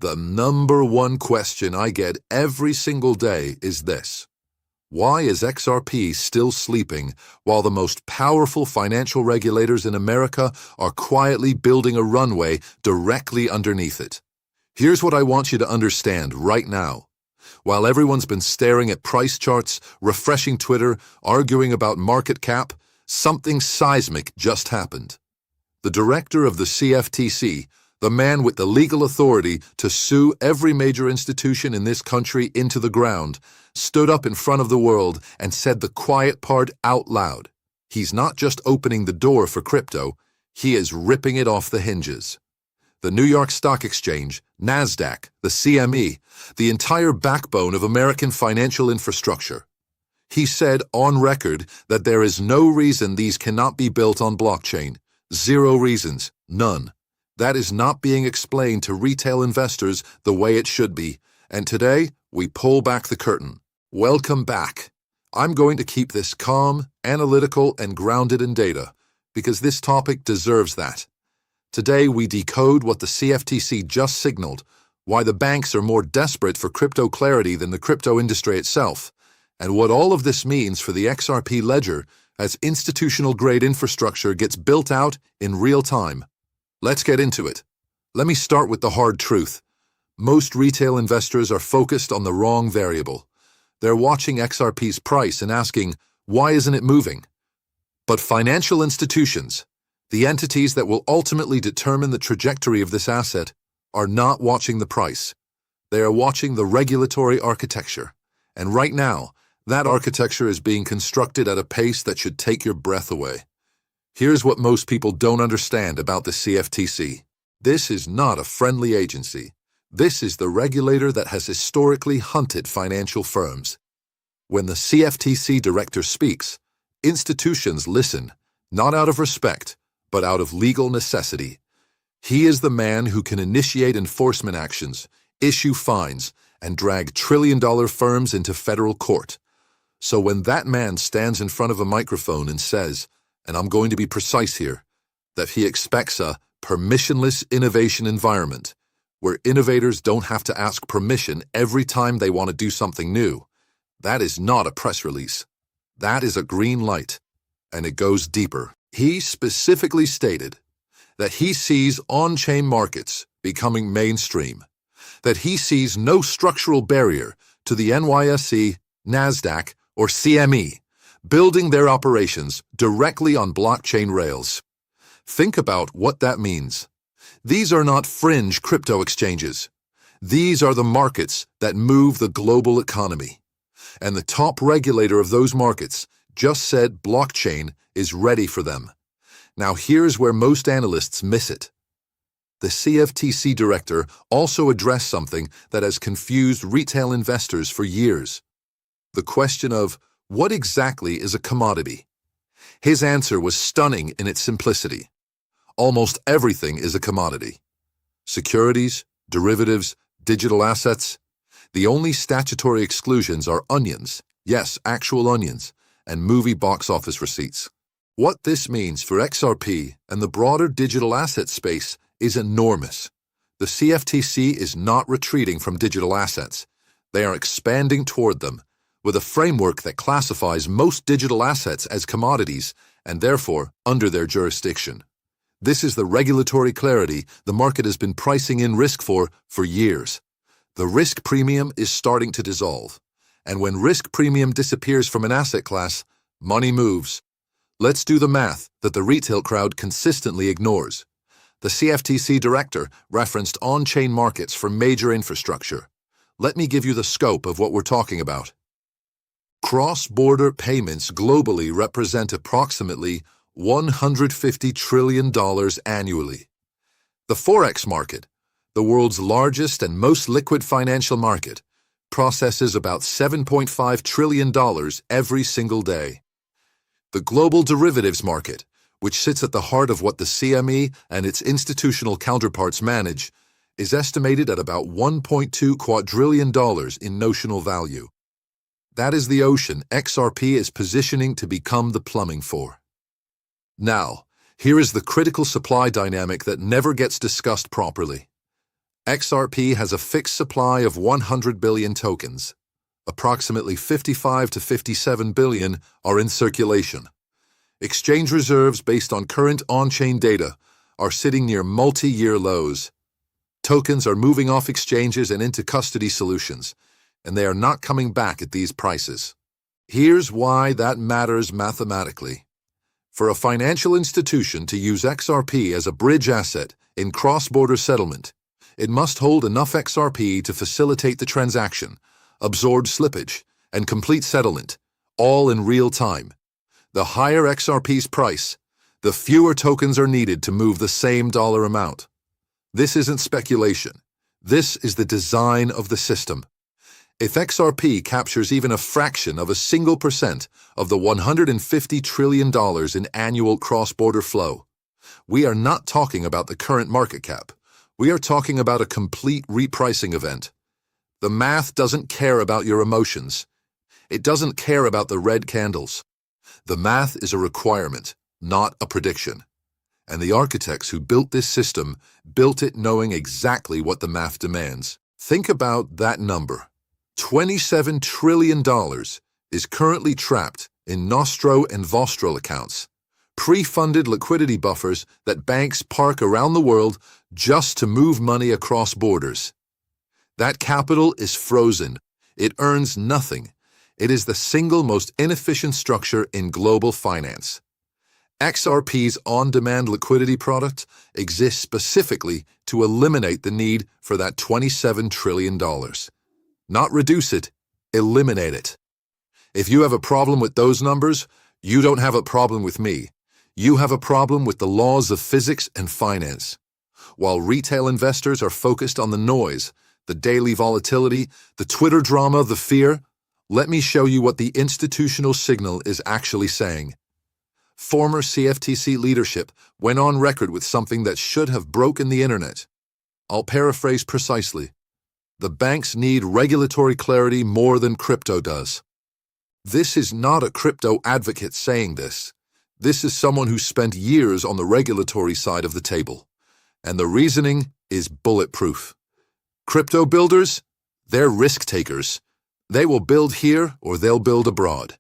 The number one question I get every single day is this: why is XRP still sleeping while the most powerful financial regulators in America are quietly building a runway directly underneath it? Here's what I want you to understand right now. While everyone's been staring at price charts, refreshing Twitter, arguing about market cap, something seismic just happened. The director of the CFTC, the man with the legal authority to sue every major institution in this country into the ground, stood up in front of the world and said the quiet part out loud. He's not just opening the door for crypto, he is ripping it off the hinges. The New York Stock Exchange, NASDAQ, the CME, the entire backbone of American financial infrastructure. He said on record that there is no reason these cannot be built on blockchain. Zero reasons, none. That is not being explained to retail investors the way it should be, and today we pull back the curtain. Welcome back. I'm going to keep this calm, analytical, and grounded in data, because this topic deserves that. Today we decode what the CFTC just signaled, why the banks are more desperate for crypto clarity than the crypto industry itself, and what all of this means for the XRP ledger as institutional-grade infrastructure gets built out in real time. Let's get into it. Let me start with the hard truth. Most retail investors are focused on the wrong variable. They're watching XRP's price and asking, why isn't it moving? But financial institutions, the entities that will ultimately determine the trajectory of this asset, are not watching the price. They are watching the regulatory architecture. And right now, that architecture is being constructed at a pace that should take your breath away. Here's what most people don't understand about the CFTC. This is not a friendly agency. This is the regulator that has historically hunted financial firms. When the CFTC director speaks, institutions listen, not out of respect, but out of legal necessity. He is the man who can initiate enforcement actions, issue fines, and drag trillion-dollar firms into federal court. So when that man stands in front of a microphone and says, and I'm going to be precise here, that he expects a permissionless innovation environment, where innovators don't have to ask permission every time they want to do something new, that is not a press release. That is a green light, and it goes deeper. He specifically stated that he sees on-chain markets becoming mainstream, that he sees no structural barrier to the NYSE, NASDAQ, or CME building their operations directly on blockchain rails. Think about what that means. These are not fringe crypto exchanges. These are the markets that move the global economy. And the top regulator of those markets just said blockchain is ready for them. Now here's where most analysts miss it. The CFTC director also addressed something that has confused retail investors for years. The question of what exactly is a commodity? His answer was stunning in its simplicity. Almost everything is a commodity. Securities, derivatives, digital assets. The only statutory exclusions are onions, yes, actual onions, and movie box office receipts. What this means for XRP and the broader digital asset space is enormous. The CFTC is not retreating from digital assets. They are expanding toward them, with a framework that classifies most digital assets as commodities and therefore under their jurisdiction. This is the regulatory clarity the market has been pricing in risk for years. The risk premium is starting to dissolve, and when risk premium disappears from an asset class, money moves. Let's do the math that the retail crowd consistently ignores. The CFTC director referenced on-chain markets for major infrastructure. Let me give you the scope of what we're talking about. Cross-border payments globally represent approximately $150 trillion annually. The Forex market, the world's largest and most liquid financial market, processes about $7.5 trillion every single day. The global derivatives market, which sits at the heart of what the CME and its institutional counterparts manage, is estimated at about $1.2 quadrillion in notional value. That is the ocean XRP is positioning to become the plumbing for. Now, here is the critical supply dynamic that never gets discussed properly. XRP has a fixed supply of 100 billion tokens. Approximately 55 to 57 billion are in circulation. Exchange reserves based on current on-chain data are sitting near multi-year lows. Tokens are moving off exchanges and into custody solutions, and they are not coming back at these prices. Here's why that matters mathematically. For a financial institution to use XRP as a bridge asset in cross-border settlement, it must hold enough XRP to facilitate the transaction, absorb slippage, and complete settlement, all in real time. The higher XRP's price, the fewer tokens are needed to move the same dollar amount. This isn't speculation. This is the design of the system. If XRP captures even a fraction of a single % of the $150 trillion in annual cross-border flow, we are not talking about the current market cap. We are talking about a complete repricing event. The math doesn't care about your emotions. It doesn't care about the red candles. The math is a requirement, not a prediction. And the architects who built this system built it knowing exactly what the math demands. Think about that number. $27 trillion is currently trapped in Nostro and Vostro accounts, pre-funded liquidity buffers that banks park around the world just to move money across borders. That capital is frozen. It earns nothing. It is the single most inefficient structure in global finance. XRP's on-demand liquidity product exists specifically to eliminate the need for that $27 trillion. Not reduce it, eliminate it. If you have a problem with those numbers, you don't have a problem with me. You have a problem with the laws of physics and finance. While retail investors are focused on the noise, the daily volatility, the Twitter drama, the fear, let me show you what the institutional signal is actually saying. Former CFTC leadership went on record with something that should have broken the internet. I'll paraphrase precisely. The banks need regulatory clarity more than crypto does. This is not a crypto advocate saying this. This is someone who spent years on the regulatory side of the table. And the reasoning is bulletproof. Crypto builders, they're risk takers. They will build here or they'll build abroad.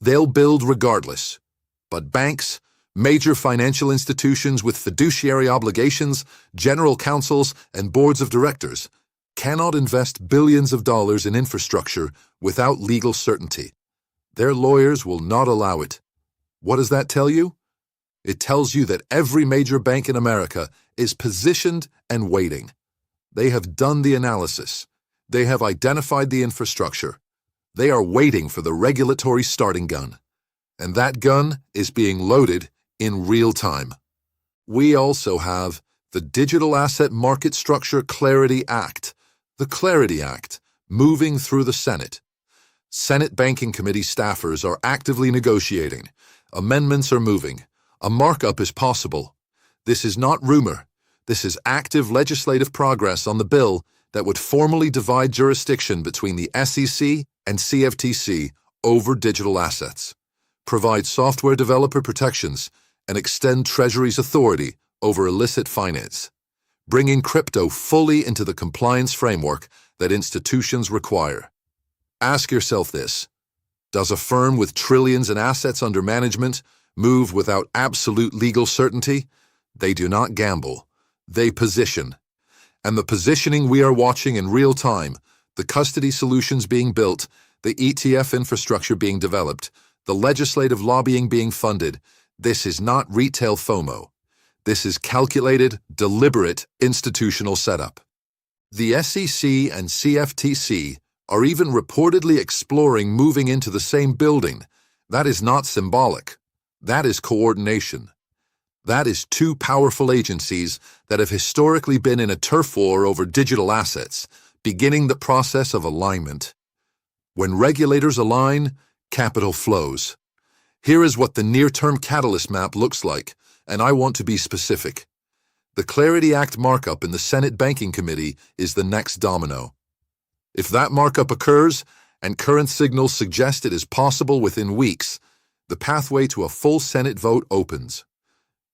They'll build regardless. But banks, major financial institutions with fiduciary obligations, general counsels, and boards of directors cannot invest billions of dollars in infrastructure without legal certainty. Their lawyers will not allow it. What does that tell you? It tells you that every major bank in America is positioned and waiting. They have done the analysis. They have identified the infrastructure. They are waiting for the regulatory starting gun. And that gun is being loaded in real time. We also have the Digital Asset Market Structure Clarity Act, the Clarity Act, moving through the Senate. Senate Banking Committee staffers are actively negotiating. Amendments are moving. A markup is possible. This is not rumor. This is active legislative progress on the bill that would formally divide jurisdiction between the SEC and CFTC over digital assets, provide software developer protections, and extend Treasury's authority over illicit finance, bringing crypto fully into the compliance framework that institutions require. Ask yourself this: does a firm with trillions in assets under management move without absolute legal certainty? They do not gamble. They position. And the positioning we are watching in real time, the custody solutions being built, the ETF infrastructure being developed, the legislative lobbying being funded, this is not retail FOMO. This is calculated, deliberate institutional setup. The SEC and CFTC are even reportedly exploring moving into the same building. That is not symbolic. That is coordination. That is two powerful agencies that have historically been in a turf war over digital assets, beginning the process of alignment. When regulators align, capital flows. Here is what the near-term catalyst map looks like, and I want to be specific. The Clarity Act markup in the Senate Banking Committee is the next domino. If that markup occurs, and current signals suggest it is possible within weeks, the pathway to a full Senate vote opens.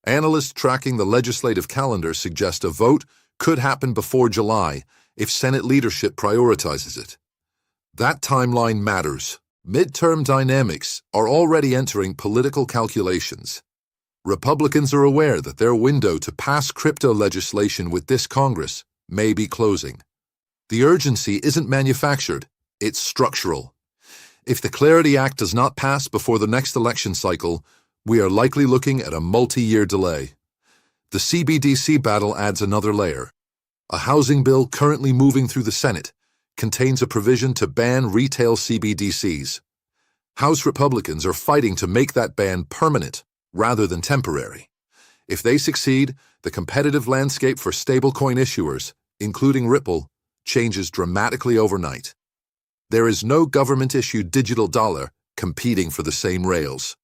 Analysts tracking the legislative calendar suggest a vote could happen before July if Senate leadership prioritizes it. That timeline matters. Midterm dynamics are already entering political calculations. Republicans are aware that their window to pass crypto legislation with this Congress may be closing. The urgency isn't manufactured, it's structural. If the Clarity Act does not pass before the next election cycle, we are likely looking at a multi-year delay. The CBDC battle adds another layer. A housing bill currently moving through the Senate contains a provision to ban retail CBDCs. House Republicans are fighting to make that ban permanent rather than temporary. If they succeed, the competitive landscape for stablecoin issuers, including Ripple, changes dramatically overnight. There is no government-issued digital dollar competing for the same rails.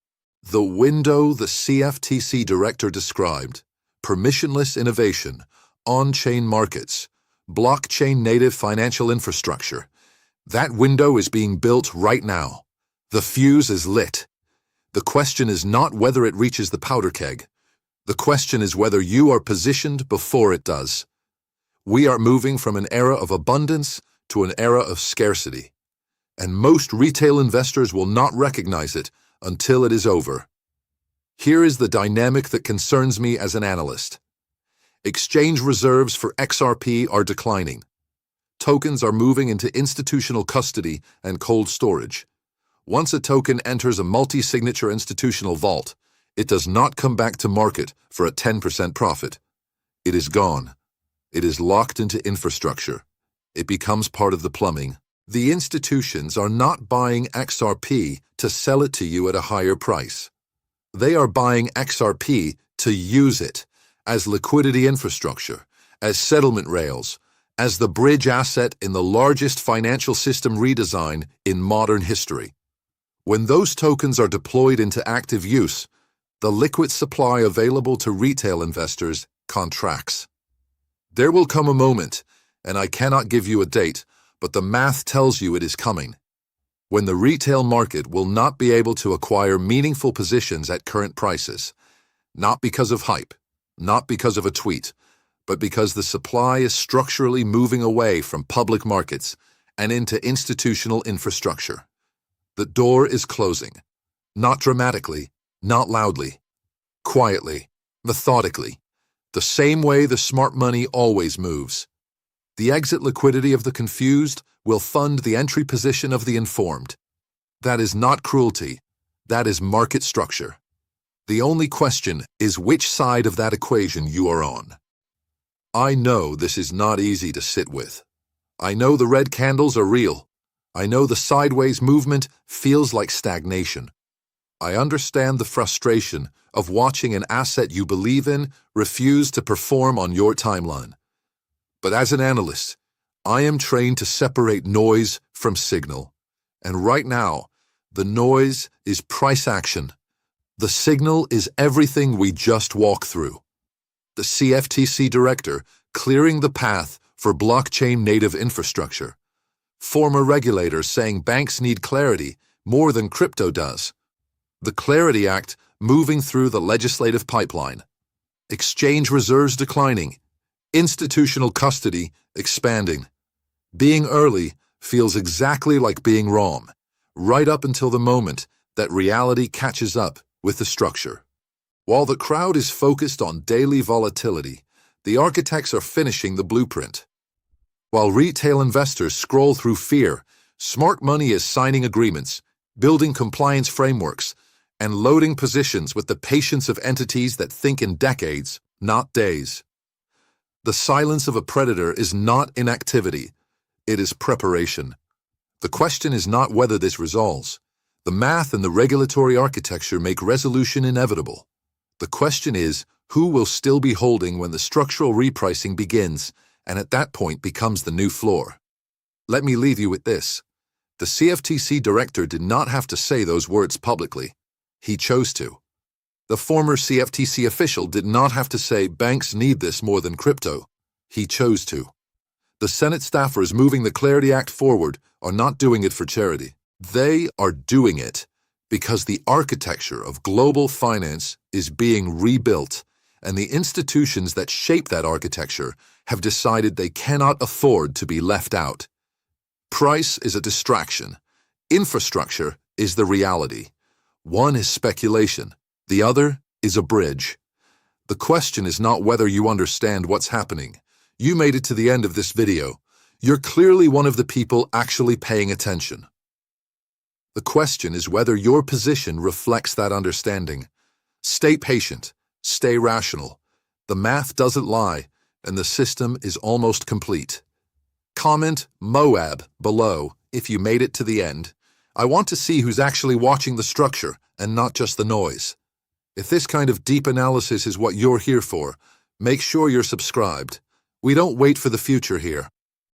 The window the CFTC director described, permissionless innovation, on-chain markets, blockchain-native financial infrastructure, that window is being built right now. The fuse is lit. The question is not whether it reaches the powder keg. The question is whether you are positioned before it does. We are moving from an era of abundance to an era of scarcity, and most retail investors will not recognize it until it is over. Here is the dynamic that concerns me as an analyst. Exchange reserves for XRP are declining. Tokens are moving into institutional custody and cold storage. Once a token enters a multi-signature institutional vault, it does not come back to market for a 10% profit. It is gone. It is locked into infrastructure. It becomes part of the plumbing. The institutions are not buying XRP to sell it to you at a higher price. They are buying XRP to use it as liquidity infrastructure, as settlement rails, as the bridge asset in the largest financial system redesign in modern history. When those tokens are deployed into active use, the liquid supply available to retail investors contracts. There will come a moment, and I cannot give you a date, but the math tells you it is coming, when the retail market will not be able to acquire meaningful positions at current prices, not because of hype, not because of a tweet, but because the supply is structurally moving away from public markets and into institutional infrastructure. The door is closing, not dramatically, not loudly, quietly, methodically, the same way the smart money always moves. The exit liquidity of the confused will fund the entry position of the informed. That is not cruelty. That is market structure. The only question is which side of that equation you are on. I know this is not easy to sit with. I know the red candles are real. I know the sideways movement feels like stagnation. I understand the frustration of watching an asset you believe in refuse to perform on your timeline. But as an analyst, I am trained to separate noise from signal. And right now, the noise is price action. The signal is everything we just walked through. The CFTC director clearing the path for blockchain-native infrastructure. Former regulators saying banks need clarity more than crypto does. The Clarity Act moving through the legislative pipeline. Exchange reserves declining. Institutional custody expanding. Being early feels exactly like being wrong, right up until the moment that reality catches up with the structure. While the crowd is focused on daily volatility, the architects are finishing the blueprint. While retail investors scroll through fear, smart money is signing agreements, building compliance frameworks, and loading positions with the patience of entities that think in decades, not days. The silence of a predator is not inactivity, it is preparation. The question is not whether this resolves. The math and the regulatory architecture make resolution inevitable. The question is who will still be holding when the structural repricing begins and at that point becomes the new floor. Let me leave you with this. The CFTC director did not have to say those words publicly. He chose to. The former CFTC official did not have to say banks need this more than crypto. He chose to. The Senate staffers moving the Clarity Act forward are not doing it for charity. They are doing it because the architecture of global finance is being rebuilt, and the institutions that shape that architecture have decided they cannot afford to be left out. Price is a distraction. Infrastructure is the reality. One is speculation. The other is a bridge. The question is not whether you understand what's happening. You made it to the end of this video. You're clearly one of the people actually paying attention. The question is whether your position reflects that understanding. Stay patient. Stay rational. The math doesn't lie, and the system is almost complete. Comment MOAB below if you made it to the end. I want to see who's actually watching the structure and not just the noise. If this kind of deep analysis is what you're here for, make sure you're subscribed. We don't wait for the future here.